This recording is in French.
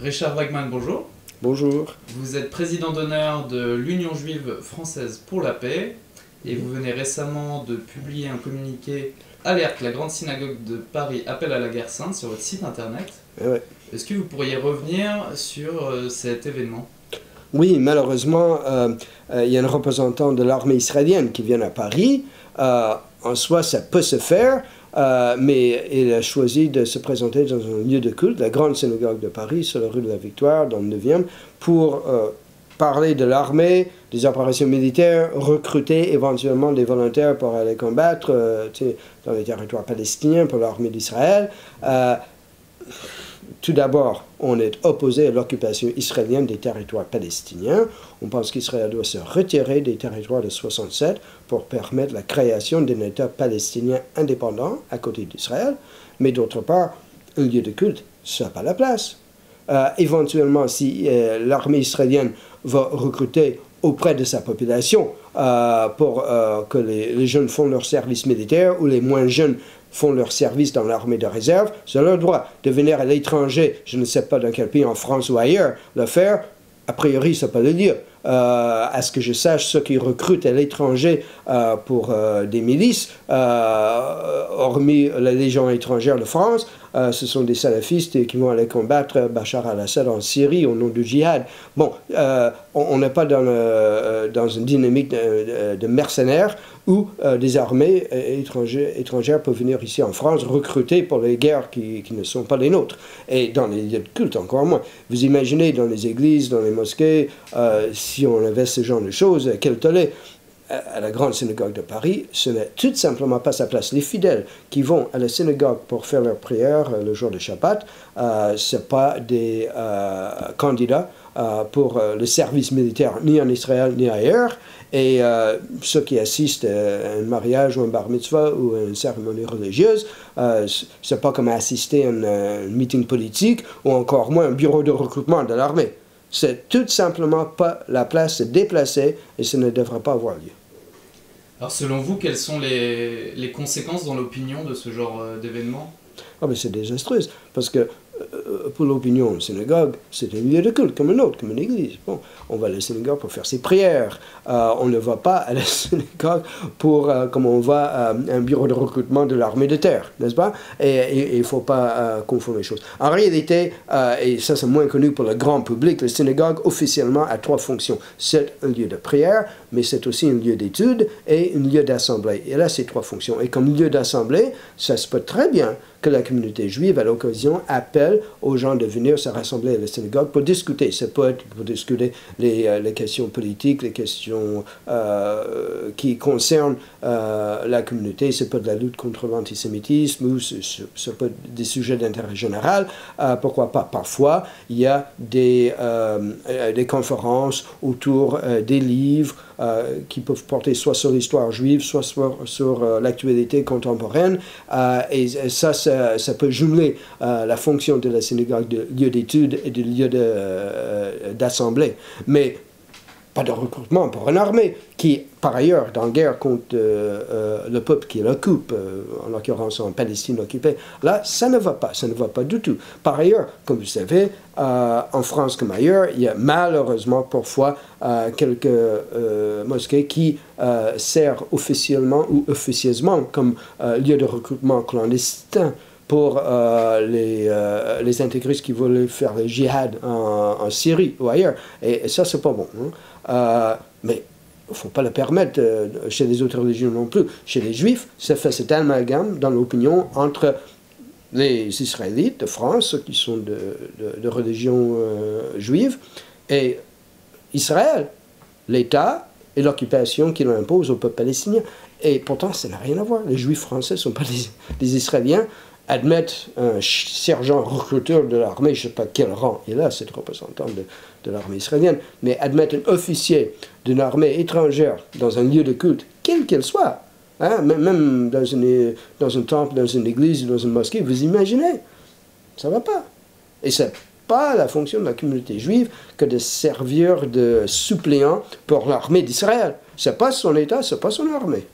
Richard Wagman, bonjour. Bonjour. Vous êtes président d'honneur de l'Union juive française pour la paix et vous venez récemment de publier un communiqué alerte, la grande synagogue de Paris appelle à la guerre sainte sur votre site internet. Ouais. Est-ce que vous pourriez revenir sur cet événement? Oui, malheureusement, il y a un représentant de l'armée israélienne qui vient à Paris. En soi, ça peut se faire, mais il a choisi de se présenter dans un lieu de culte, la grande synagogue de Paris, sur la rue de la Victoire, dans le 9e, pour parler de l'armée, des opérations militaires, recruter éventuellement des volontaires pour aller combattre dans les territoires palestiniens pour l'armée d'Israël. Tout d'abord, on est opposé à l'occupation israélienne des territoires palestiniens. On pense qu'Israël doit se retirer des territoires de 67 pour permettre la création d'un État palestinien indépendant à côté d'Israël. Mais d'autre part, un lieu de culte, ça n'a pas la place. Éventuellement, si l'armée israélienne va recruter auprès de sa population pour que les jeunes font leur service militaire ou les moins jeunes font leur service dans l'armée de réserve, c'est leur droit de venir à l'étranger, je ne sais pas dans quel pays, en France ou ailleurs, le faire. A priori, ça peut le dire. À ce que je sache, ceux qui recrutent à l'étranger pour des milices, hormis la Légion étrangère de France, ce sont des salafistes qui vont aller combattre Bachar al-Assad en Syrie au nom du djihad. Bon, on n'est pas dans une dynamique de mercenaires où des armées étrangères peuvent venir ici en France recruter pour les guerres qui ne sont pas les nôtres. Et dans les lieux de culte, encore moins. Vous imaginez dans les églises, dans les mosquées, si on avait ce genre de choses, quel tollé. À la grande synagogue de Paris, ce n'est tout simplement pas sa place. Les fidèles qui vont à la synagogue pour faire leur prière le jour de Shabbat, ce n'est pas des candidats pour le service militaire ni en Israël ni ailleurs. Et ceux qui assistent à un mariage ou un bar mitzvah ou à une cérémonie religieuse, ce n'est pas comme assister à un meeting politique ou encore moins un bureau de recrutement de l'armée. C'est tout simplement pas la place, c'est déplacé et ça ne devrait pas avoir lieu. Alors selon vous, quelles sont les conséquences dans l'opinion de ce genre d'événement? Ah ben c'est désastreux, parce que pour l'opinion, une synagogue, c'est un lieu de culte comme un autre, comme une église. Bon, on va à la synagogue pour faire ses prières. On ne va pas à la synagogue pour, comme on va à un bureau de recrutement de l'armée de terre, n'est-ce pas? Et il ne faut pas confondre les choses. En réalité, et ça c'est moins connu pour le grand public, la synagogue officiellement a trois fonctions. C'est un lieu de prière, mais c'est aussi un lieu d'étude et un lieu d'assemblée. Et là, c'est trois fonctions. Et comme lieu d'assemblée, ça se peut très bien que la communauté juive, à l'occasion, appelle aux gens de venir se rassembler à la synagogue pour discuter. Ça peut être pour discuter les questions politiques, les questions qui concernent la communauté. Ça peut être la lutte contre l'antisémitisme ou ça peut être des sujets d'intérêt général. Pourquoi pas? Parfois, il y a des conférences autour des livres qui peuvent porter soit sur l'histoire juive, soit sur l'actualité contemporaine. Et ça peut jumeler la fonction de la synagogue de lieu d'étude et de lieu d'assemblée. Mais pas de recrutement pour une armée qui, par ailleurs, est en guerre contre le peuple qui l'occupe, en l'occurrence en Palestine occupée. Là, ça ne va pas du tout. Par ailleurs, comme vous savez, en France comme ailleurs, il y a malheureusement parfois quelques mosquées qui servent officiellement ou officieusement comme lieu de recrutement clandestin pour les intégristes qui veulent faire le djihad en Syrie ou ailleurs. Et ça, c'est pas bon. Hein. Mais il ne faut pas le permettre chez les autres religions non plus. Chez les Juifs, ça fait cet amalgame dans l'opinion entre les Israélites de France, ceux qui sont de religion juive, et Israël, l'État et l'occupation qu'il impose au peuple palestinien. Et pourtant, ça n'a rien à voir. Les Juifs français ne sont pas des Israéliens. Admettre un sergent recruteur de l'armée, je ne sais pas quel rang il a, c'est le représentant de l'armée israélienne, mais admettre un officier d'une armée étrangère dans un lieu de culte, quel qu'il soit, hein, même dans un temple, dans une église, dans une mosquée, vous imaginez, ça ne va pas. Et ce n'est pas la fonction de la communauté juive que de servir de suppléant pour l'armée d'Israël. Ce n'est pas son État, ce n'est pas son armée.